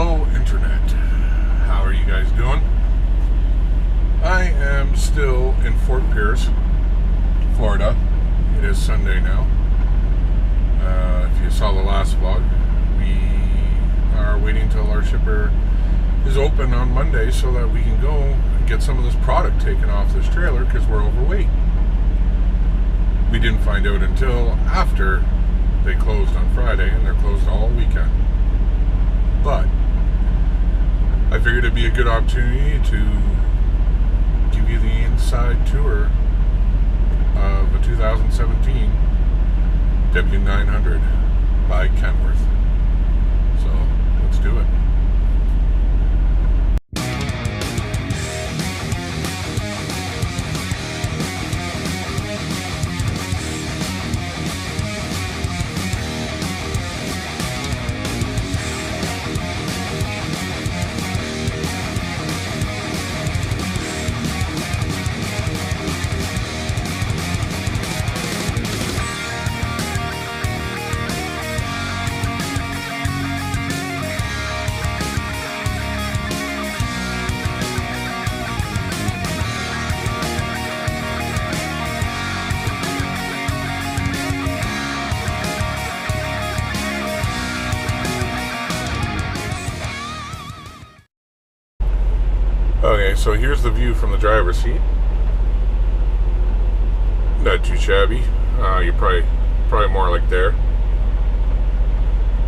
Hello, Internet. How are you guys doing? I am still in Fort Pierce, Florida. It is Sunday now. If you saw the last vlog, we are waiting till our shipper is open on Monday so that we can go and get some of this product taken off this trailer because we're overweight. We didn't find out until after they closed on Friday, and they're closed all weekend. But I figured it'd be a good opportunity to give you the inside tour of a 2017 W900 by Kenworth. So let's do it. Okay, so here's the view from the driver's seat. Not too shabby. You're probably more like there.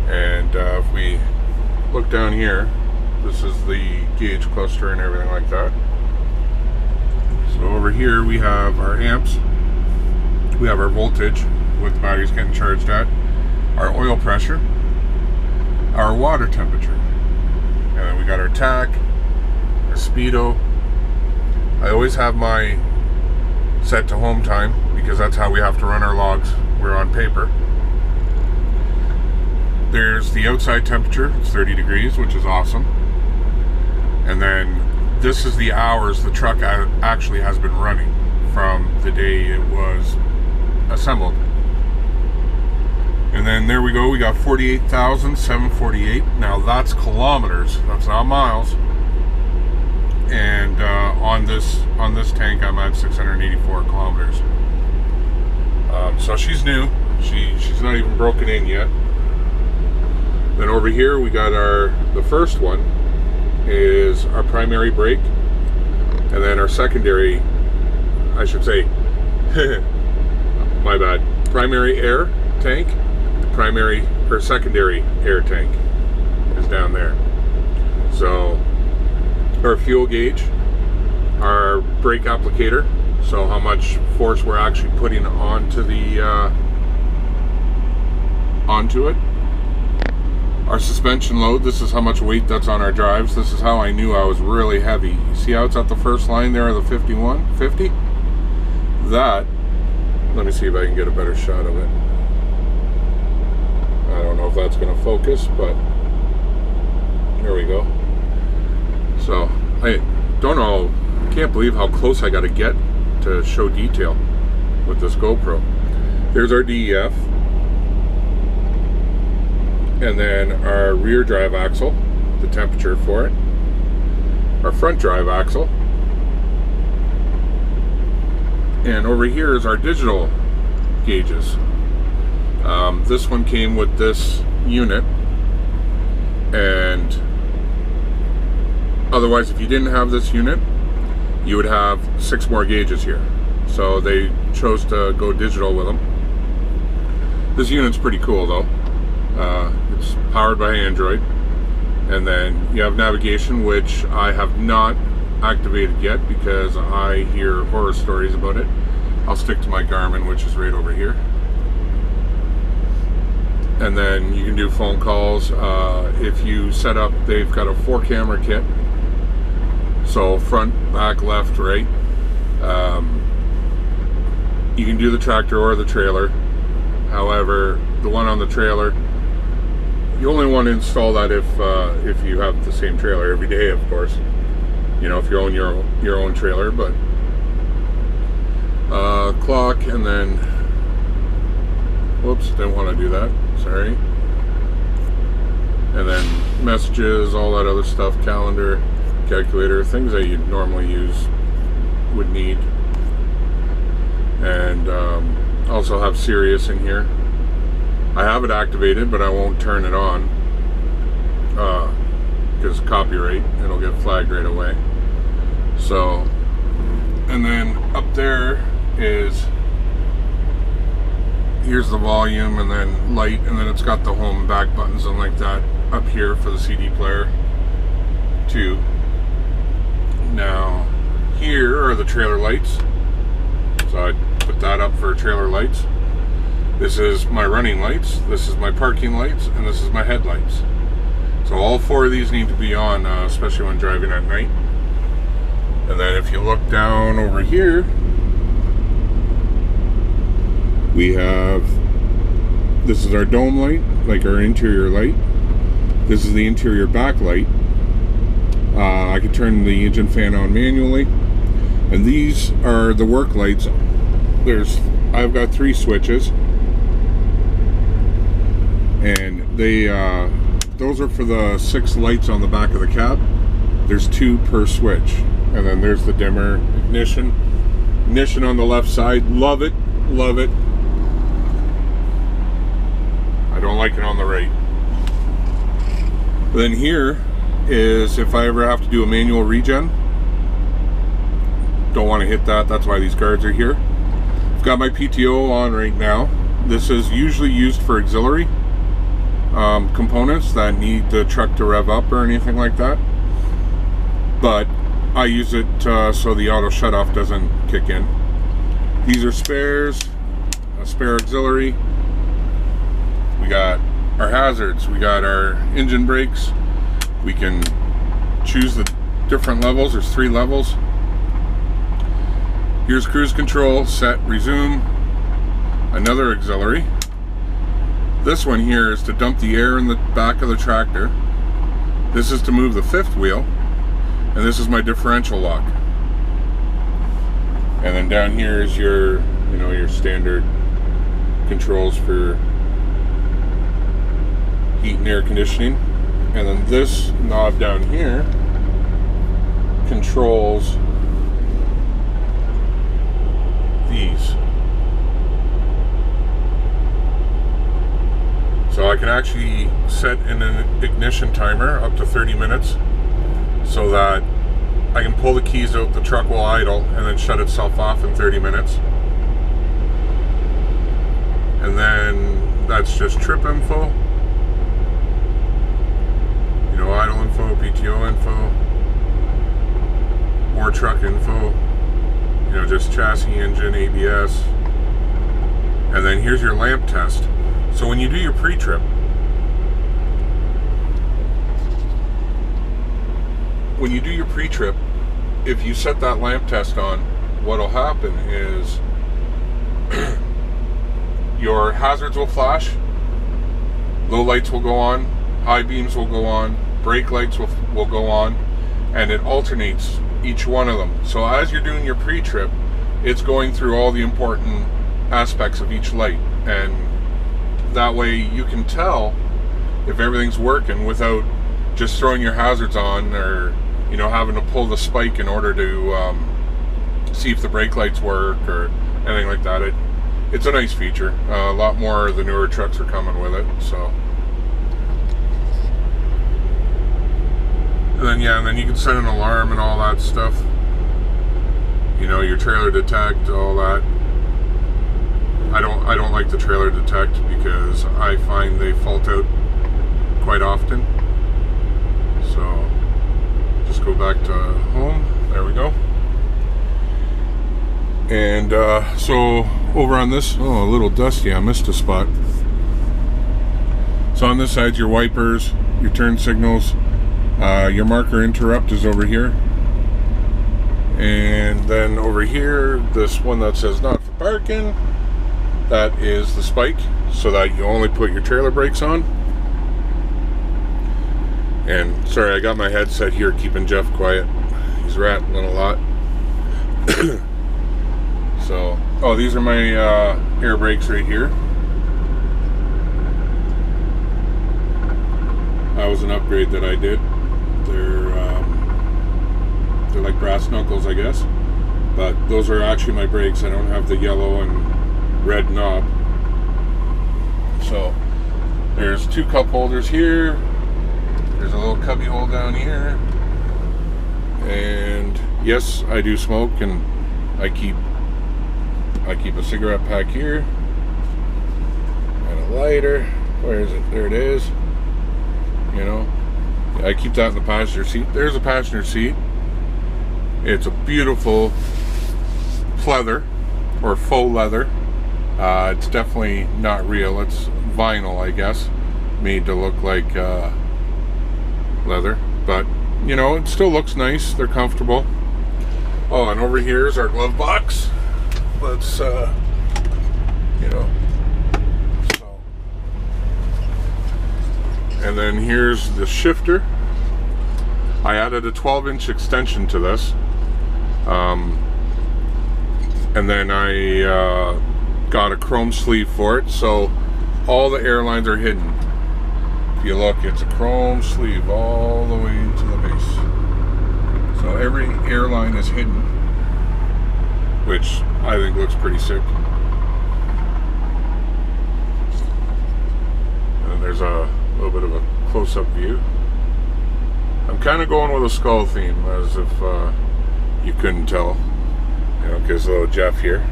And if we look down here, this is the gauge cluster and everything like that. So over here we have our amps. We have our voltage, what the battery's getting charged at, our oil pressure, our water temperature, and then we got our tach, our speedo. I always have my set to home time because that's how we have to run our logs. We're on paper. There's the outside temperature. It's 30 degrees, which is awesome. And then this is the hours the truck actually has been running from the day it was assembled. And then there we go. We got 48,748. Now that's kilometers. That's not miles. And on this tank, I'm at 684 kilometers. So she's new. She's not even broken in yet. Then over here we got the first one is our primary brake, and then our secondary, I should say, my bad, primary air tank, primary or secondary air tank is down there. So our fuel gauge, our brake applicator, so how much force we're actually putting onto it. Our suspension load, this is how much weight that's on our drives. This is how I knew I was really heavy. You see how it's at the first line there of the 50? That, let me see if I can get a better shot of it. I don't know if that's going to focus, but there we go. So I don't know, can't believe how close I got to get to show detail with this GoPro. There's our DEF, and then our rear drive axle, the temperature for it, our front drive axle, and over here is our digital gauges. This one came with this unit, and otherwise, if you didn't have this unit, you would have 6 more gauges here. So they chose to go digital with them. This unit's pretty cool though. It's powered by Android. And then you have navigation, which I have not activated yet because I hear horror stories about it. I'll stick to my Garmin, which is right over here. And then you can do phone calls. If you set up, they've got a 4-camera kit. So front, back, left, right. You can do the tractor or the trailer. However, the one on the trailer, you only want to install that if you have the same trailer every day, of course. You know, if you own your own trailer. But clock, and then whoops, didn't want to do that. Sorry. And then messages, all that other stuff, calendar, calculator, things that you'd normally would need. And also have Sirius in here. I have it activated, but I won't turn it on because copyright, it'll get flagged right away. So, and then up there is, here's the volume, and then light, and then it's got the home and back buttons and like that up here for the CD player too. Now here are the trailer lights, so I put that up for trailer lights. This is my running lights, this is my parking lights, and this is my headlights. So all four of these need to be on, especially when driving at night. And then if you look down over here, we have, this is our dome light, like our interior light. This is the interior backlight. I can turn the engine fan on manually. And these are the work lights. I've got 3 switches. And those are for the 6 lights on the back of the cab. There's 2 per switch. And then there's the dimmer, ignition on the left side. Love it, love it. I don't like it on the right. Then here is if I ever have to do a manual regen. Don't want to hit that, that's why these guards are here. I've got my PTO on right now. This is usually used for auxiliary components that need the truck to rev up or anything like that. But I use it so the auto shutoff doesn't kick in. These are spares, a spare auxiliary. We got our hazards, we got our engine brakes. We can choose the different levels, there's 3 levels. Here's cruise control, set, resume. Another auxiliary. This one here is to dump the air in the back of the tractor. This is to move the 5th wheel. And this is my differential lock. And then down here is your, your standard controls for heat and air conditioning. And then this knob down here controls these. So I can actually set an ignition timer up to 30 minutes so that I can pull the keys out, the truck will idle, and then shut itself off in 30 minutes. And then that's just trip info, idle info, PTO info, more truck info, just chassis, engine, ABS. And then here's your lamp test. So when you do your pre-trip, if you set that lamp test on, what'll happen is your hazards will flash, low lights will go on, high beams will go on, brake lights will go on, and it alternates each one of them. So as you're doing your pre-trip, it's going through all the important aspects of each light, and that way you can tell if everything's working without just throwing your hazards on or having to pull the spike in order to see if the brake lights work or anything like that. It's a nice feature. A lot more of the newer trucks are coming with it. So, and then you can set an alarm and all that stuff. Your trailer detect, all that. I don't like the trailer detect because I find they fault out quite often. So just go back to home. There we go. And so over on this, a little dusty, I missed a spot. So on this side, your wipers, your turn signals, your marker interrupt is over here. And then over here, this one that says not for parking, that is the spike, so that you only put your trailer brakes on. And sorry, I got my headset here keeping Jeff quiet. He's rattling a lot. So, these are my air brakes right here. That was an upgrade that I did. They're like brass knuckles, I guess. But those are actually my brakes. I don't have the yellow and red knob. So there's 2 cup holders here. There's a little cubby hole down here. And yes, I do smoke, and I keep a cigarette pack here and a lighter. Where is it? There it is. You know, I keep that in the passenger seat. There's a passenger seat. It's a beautiful pleather or faux leather. It's definitely not real. It's vinyl, I guess, made to look like leather. But you know, it still looks nice. They're comfortable. Oh, and over here is our glove box. Let's, you know. So. And then here's the shifter. I added a 12-inch extension to this. And then I got a chrome sleeve for it, so all the airlines are hidden. If you look, it's a chrome sleeve all the way to the base. So every airline is hidden, which I think looks pretty sick. And there's a little bit of a close-up view. I'm kind of going with a skull theme, as if you couldn't tell. You know, because little Jeff here.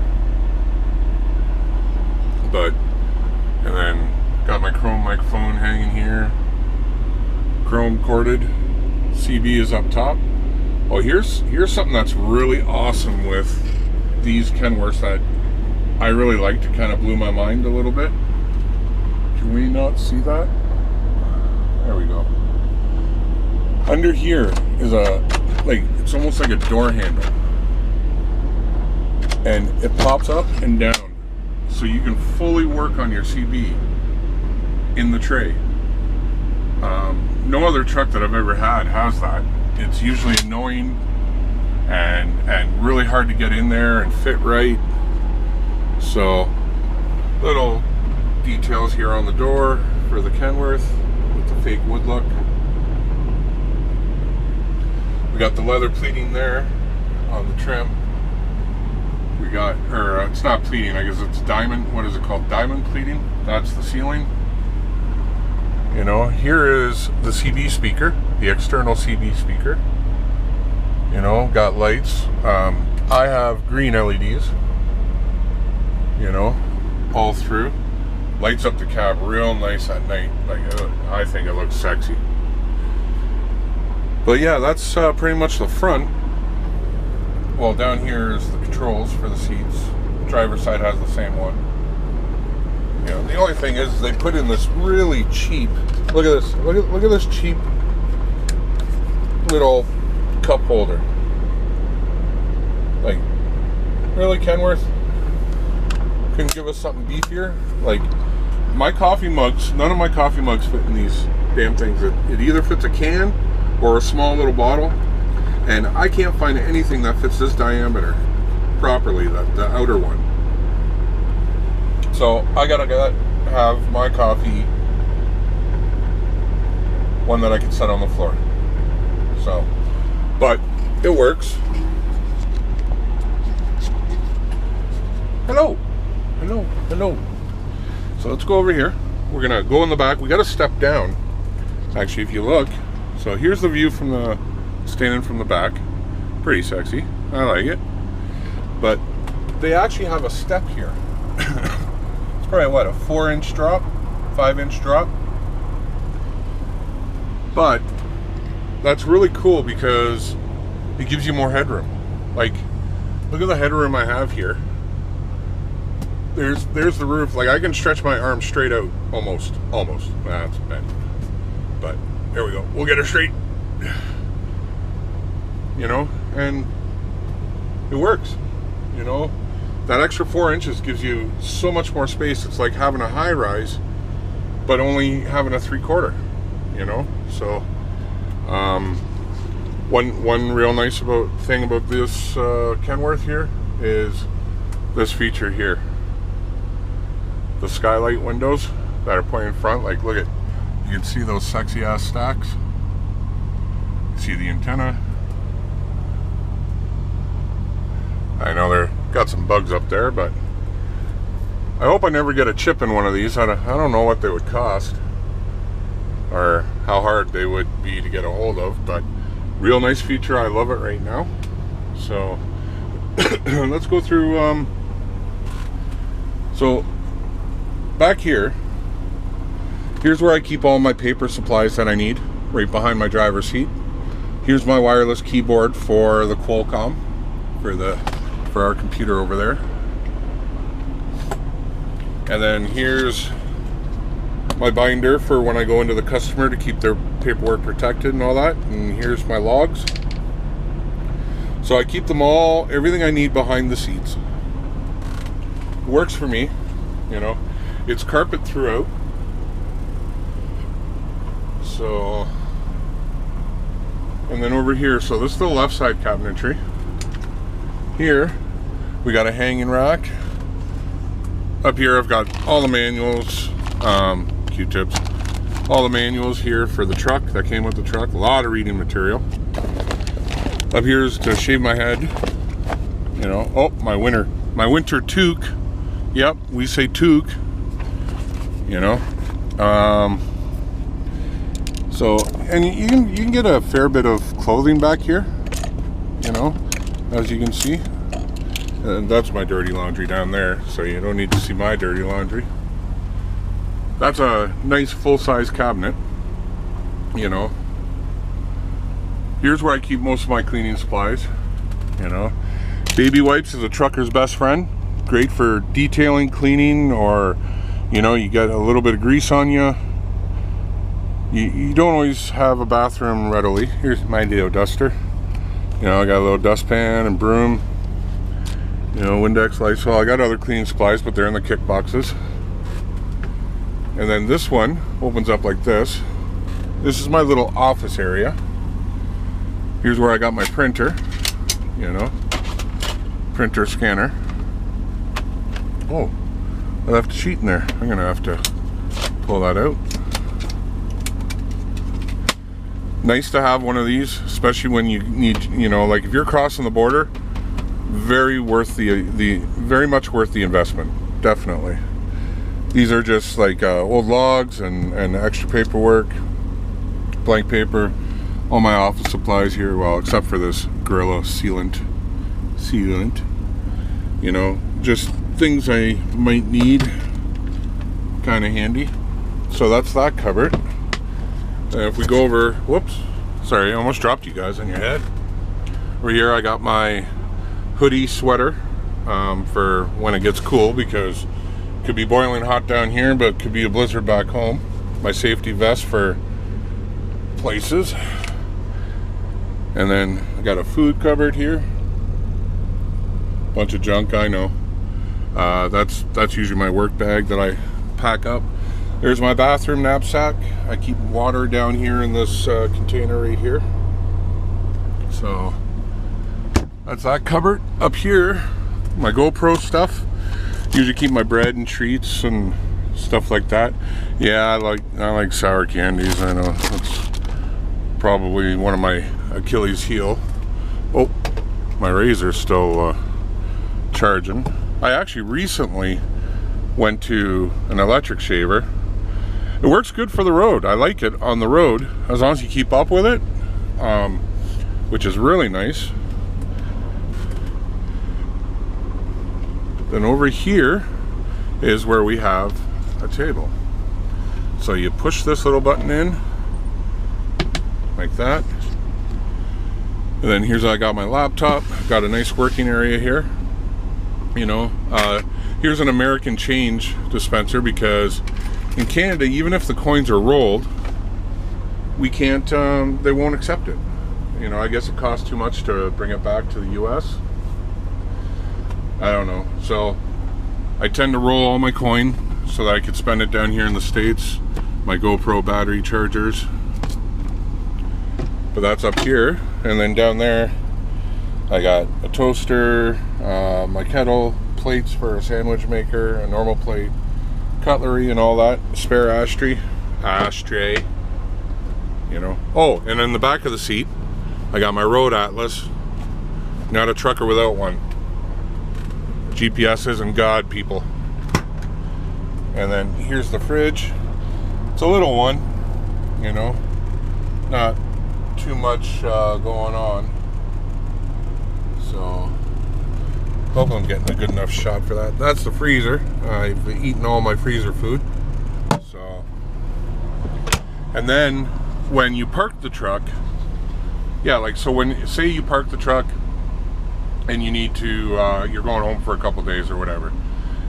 But, and then got my chrome microphone hanging here. Chrome corded. CB is up top. Oh, here's something that's really awesome with these Kenworths that I really like, to kind of blew my mind a little bit. Can we not see that? There we go. Under here is it's almost like a door handle. And it pops up and down, so you can fully work on your CB in the tray. No other truck that I've ever had has that. It's usually annoying and really hard to get in there and fit right. So, little details here on the door for the Kenworth with the fake wood look. We got the leather pleating there on the trim. We got, or it's not pleating, I guess it's diamond, what is it called? Diamond pleating. That's the ceiling. You know, here is the CB speaker, the external CB speaker. You know, got lights. I have green LEDs. You know, all through. Lights up the cab real nice at night. Like, I think it looks sexy. But yeah, that's pretty much the front. Well, down here is the controls for the seats. The driver's side has the same one. You know, the only thing is they put in this really cheap. Look at this. Look at this cheap little cup holder. Like, really, Kenworth? Couldn't give us something beefier? Like, my coffee mugs, none of my coffee mugs fit in these damn things. It either fits a can or a small little bottle, and I can't find anything that fits this diameter properly, the outer one. So I gotta have my coffee one that I can set on the floor. So, but it works. Hello. So let's go over here. We're gonna go in the back. We gotta step down. Actually, if you look, so here's the view from the standing from the back. Pretty sexy. I like it. But they actually have a step here. It's probably what, a 4-inch drop, 5-inch drop. But that's really cool because it gives you more headroom. Like, look at the headroom I have here. There's the roof. Like, I can stretch my arm straight out, almost. That's bad. But there we go. We'll get her straight. You know, and it works. You know, that extra 4 inches gives you so much more space. It's like having a high rise, but only having a 3/4. You know, so one real nice thing about this Kenworth here is this feature here. The skylight windows that are pointing front, like, look at, You can see those sexy ass stacks. See the antenna. I know they're got some bugs up there, but I hope I never get a chip in one of these. I don't know what they would cost or how hard they would be to get a hold of, but real nice feature. I love it right now. So let's go through. So back here, here's where I keep all my paper supplies that I need, right behind my driver's seat. Here's my wireless keyboard for the Qualcomm, for our computer over there. And then here's my binder for when I go into the customer to keep their paperwork protected and all that. And here's my logs. So I keep them all, everything I need behind the seats. It works for me, you know. It's carpet throughout. So, and then over here, so this is the left side cabinetry. Here, we got a hanging rack. Up here, I've got all the manuals, Q-tips, all the manuals here for the truck that came with the truck. A lot of reading material. Up here's to shave my head. You know, oh, my winter toque. Yep, we say toque. You know, so, and you can get a fair bit of clothing back here. You know, as you can see. And that's my dirty laundry down there, so you don't need to see my dirty laundry. That's a nice full-size cabinet, you know. Here's where I keep most of my cleaning supplies, you know. Baby wipes is a trucker's best friend. Great for detailing, cleaning, or, you know, you got a little bit of grease on you. You don't always have a bathroom readily. Here's my Deo duster. You know, I got a little dustpan and broom. You know, Windex, Lysol. I got other cleaning supplies, but they're in the kick boxes. And then this one opens up like this. This is my little office area. Here's where I got my printer. You know, printer, scanner. Oh, I left a sheet in there. I'm gonna have to pull that out. Nice to have one of these, especially when you need, you know, like if you're crossing the border. Very worth very much worth the investment, definitely. These are just like old logs and extra paperwork, blank paper, all my office supplies here, well, except for this Gorilla sealant, you know, just things I might need, kind of handy. So that's that covered. And if we go over, whoops, sorry, I almost dropped you guys on your head. Over here I got my hoodie sweater for when it gets cool, because it could be boiling hot down here, but it could be a blizzard back home. My safety vest for places. And then I got a food cupboard here. Bunch of junk, I know. That's usually my work bag that I pack up. There's my bathroom knapsack. I keep water down here in this container right here. So that's that cupboard. Up here, my GoPro stuff. Usually keep my bread and treats and stuff like that. Yeah, I like sour candies. I know that's probably one of my Achilles heel. Oh, my razor's still charging. I actually recently went to an electric shaver. It works good for the road. I like it on the road as long as you keep up with it, which is really nice. Then over here is where we have a table. So you push this little button in like that. And then here's, I got my laptop. Got a nice working area here. You know, here's an American change dispenser, because in Canada, even if the coins are rolled, we can't, they won't accept it. You know, I guess it costs too much to bring it back to the US. I don't know. So I tend to roll all my coin so that I could spend it down here in the States. My GoPro battery chargers. But that's up here. And then down there, I got a toaster, my kettle, plates for a sandwich maker, a normal plate, cutlery and all that, spare ashtray. ashtray, you know. Oh, and in the back of the seat, I got my road atlas. Not a trucker without one. GPS isn't God, people. And then here's the fridge. It's a little one, you know, not too much going on. So, hope I'm getting a good enough shot for that. That's the freezer. I've eaten all my freezer food. So, and then when you park the truck, yeah, like, so when, say you park the truck and you need to, you're going home for a couple days or whatever,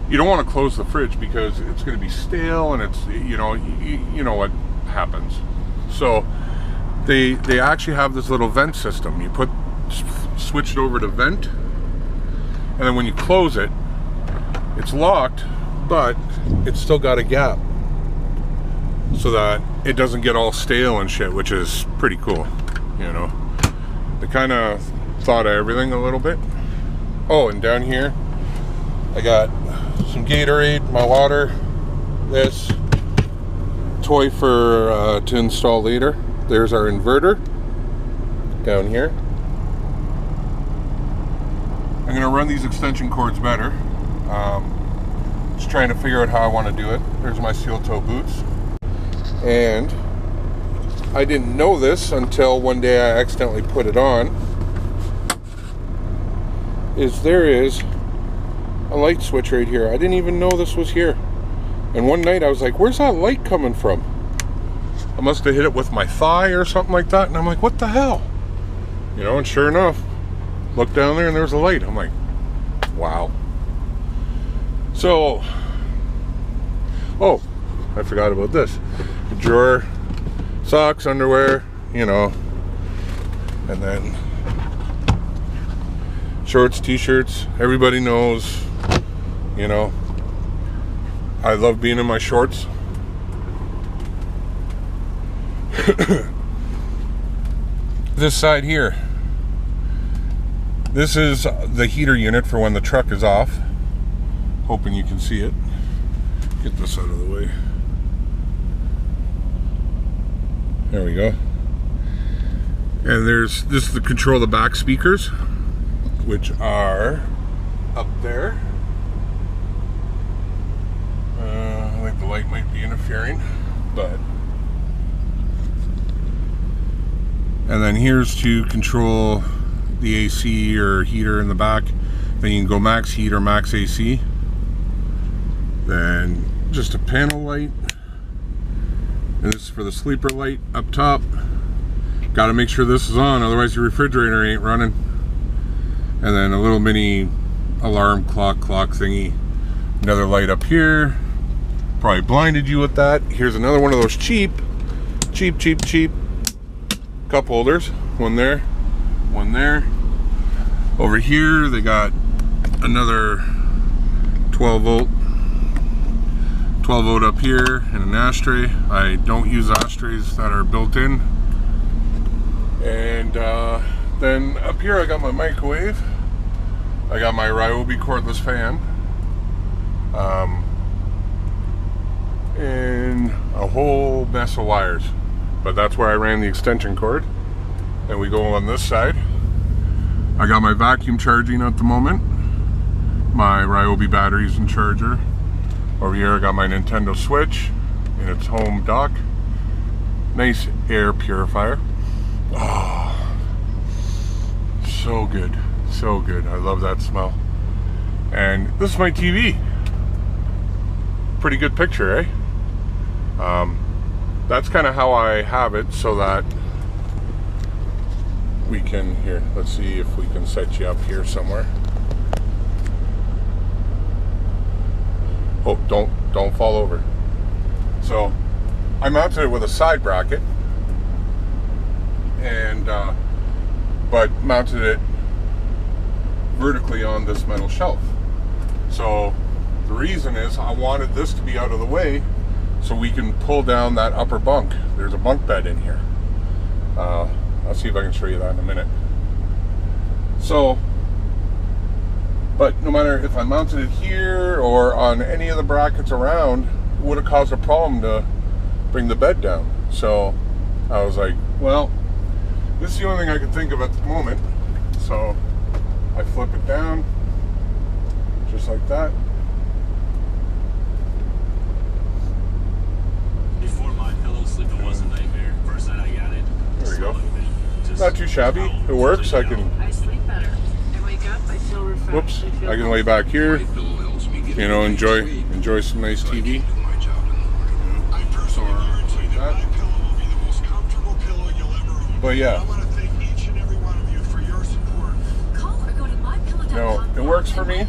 you don't want to close the fridge because it's going to be stale, and it's, you know what happens. So they actually have this little vent system. You switch it over to vent, and then when you close it, it's locked, but it's still got a gap so that it doesn't get all stale and shit, which is pretty cool, you know. They kind of thought of everything a little bit. Oh, and down here I got some Gatorade, my water, this toy for to install later. There's our inverter down here. I'm gonna run these extension cords better. Just trying to figure out how I want to do it. There's my steel toe boots, and I didn't know this until one day I accidentally put it on. There is a light switch right here. I didn't even know this was here. And one night I was like, where's that light coming from? I must have hit it with my thigh or something like that. And I'm like, what the hell? You know, and sure enough, looked down there and there was a light. I'm like, wow. So, oh, I forgot about this. A drawer, socks, underwear, you know, and then shorts, t-shirts. Everybody knows, you know, I love being in my shorts. This side here, this is the heater unit for when the truck is off. Hoping you can see it. Get this out of the way. There we go. And this is the control of the back speakers, which are up there. I think the light might be interfering, but. And then here's to control the AC or heater in the back. Then you can go max heat or max AC. Then just a panel light. And this is for the sleeper light up top. Got to make sure this is on, otherwise your refrigerator ain't running. And then a little mini alarm clock thingy. Another light up here. Probably blinded you with that. Here's another one of those cheap cup holders. One there, one there. Over here they got another 12 volt up here and an ashtray. I don't use ashtrays that are built in. And then up here I got my microwave. I got my Ryobi cordless fan. And a whole mess of wires. But that's where I ran the extension cord. And we go on this side. I got my vacuum charging at the moment. My Ryobi batteries and charger. Over here I got my Nintendo Switch in its home dock. Nice air purifier. Oh, so good, so good. I love that smell. And this is my TV. Pretty good picture, eh? That's kind of how I have it, so that we can, here, let's see if we can set you up here somewhere. Oh, don't fall over. So I mounted it with a side bracket, and but mounted it vertically on this metal shelf. So the reason is I wanted this to be out of the way so we can pull down that upper bunk. There's a bunk bed in here. I'll see if I can show you that in a minute. So, but no matter if I mounted it here or on any of the brackets around, it would have caused a problem to bring the bed down. So I was like, well, this is the only thing I could think of at the moment. So I flip it down, just like that. Before my pillow sleeping was a nightmare. First night I got it. There we go. Not too shabby. It works. I sleep better. I wake up, I feel refreshed. Whoops. I can lay back here. You know, enjoy some nice TV. But yeah. No, it works for me.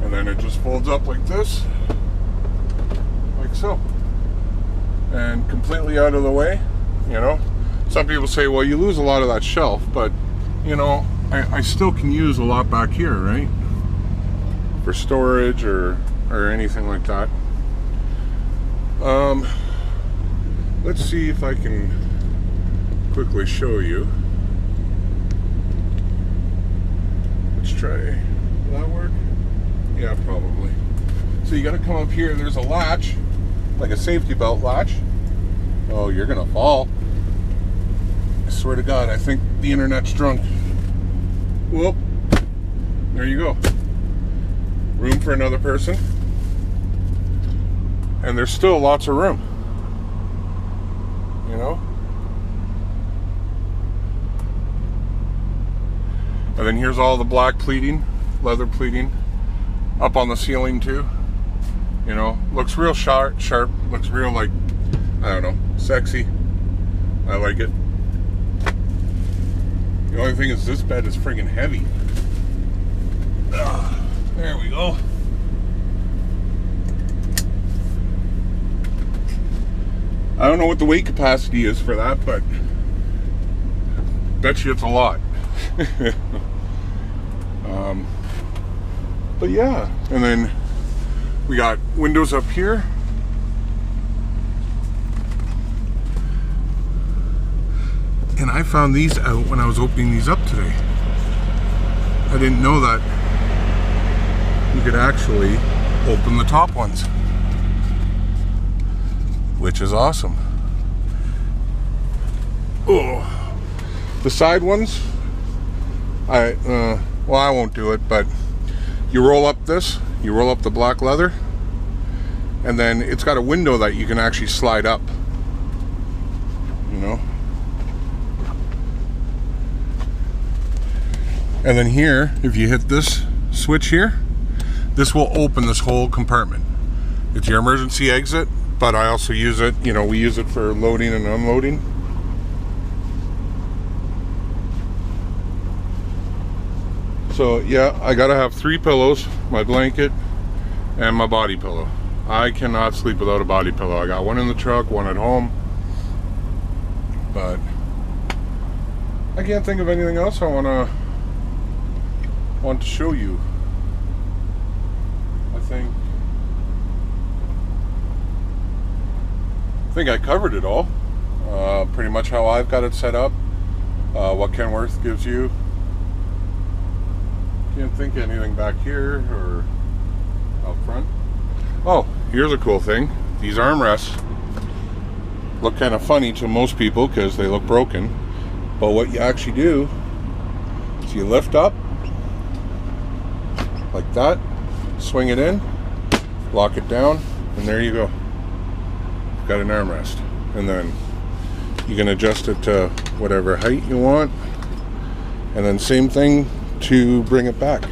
And then it just folds up like this. Like so. And completely out of the way, you know. Some people say, well, you lose a lot of that shelf, but you know, I still can use a lot back here, right? For storage or anything like that. Let's see if I can quickly show you. Let's try. Will that work? Yeah, probably. So you gotta come up here, there's a latch, like a safety belt latch. Oh, you're gonna fall. I swear to God, I think the internet's drunk. Whoop. There you go. Room for another person. And there's still lots of room. You know? And then here's all the black pleating, leather pleating, up on the ceiling too. You know, looks real sharp, looks real like, I don't know, sexy. I like it. The only thing is this bed is friggin' heavy. There we go. I don't know what the weight capacity is for that, but bet you it's a lot. But yeah, and then we got windows up here. And I found these out when I was opening these up today. I didn't know that you could actually open the top ones, which is awesome. Oh, the side ones, well, I won't do it, but you roll up this, you roll up the black leather, and then it's got a window that you can actually slide up, you know. And then here, if you hit this switch here, this will open this whole compartment. It's your emergency exit, but I also use it, you know, we use it for loading and unloading. So yeah, I gotta have 3 pillows, my blanket, and my body pillow. I cannot sleep without a body pillow. I got one in the truck, one at home, but I can't think of anything else I want to show you. I think I covered it all. Pretty much how I've got it set up, what Kenworth gives you. Can't think of anything back here or out front. Oh, here's a cool thing. These armrests look kind of funny to most people because they look broken, but what you actually do is you lift up like that, swing it in, lock it down, and there you go. You've got an armrest. And then you can adjust it to whatever height you want, and then same thing to bring it back,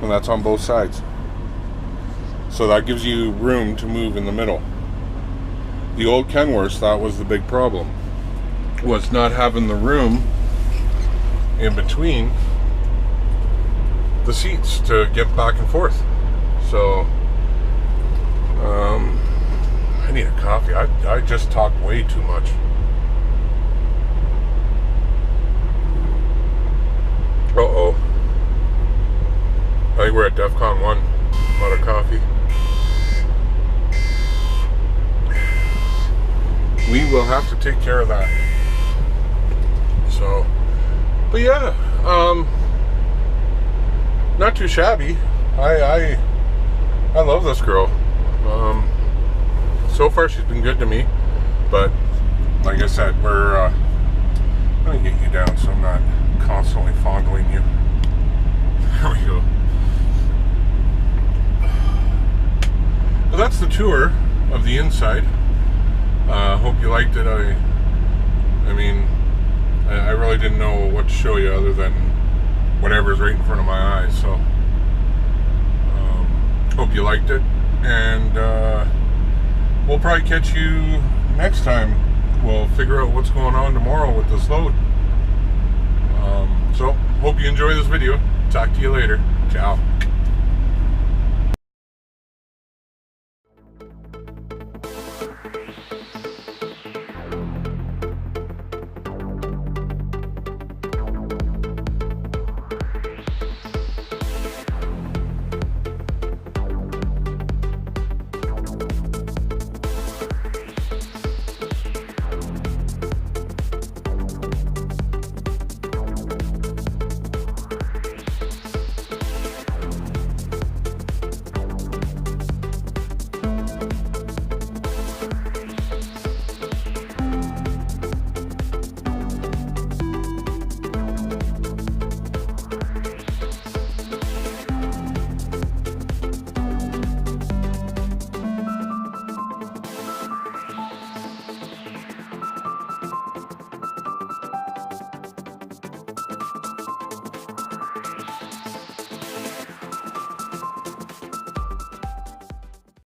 and that's on both sides, so that gives you room to move in the middle. The old Kenworths, that was the big problem, was not having the room in between the seats to get back and forth. So I need a coffee. I just talked way too much. Uh-oh. I think we're at DEFCON 1. I'm out of coffee. We will have to take care of that. So, but yeah, not too shabby. I love this girl. So far she's been good to me, but like I said, we're let me get you down so I'm not constantly fondling you. There we go. Well, that's the tour of the inside. Hope you liked it. I mean, I really didn't know what to show you other than whatever's right in front of my eyes. So, hope you liked it, and we'll probably catch you next time. We'll figure out what's going on tomorrow with this load. So, hope you enjoy this video. Talk to you later. Ciao.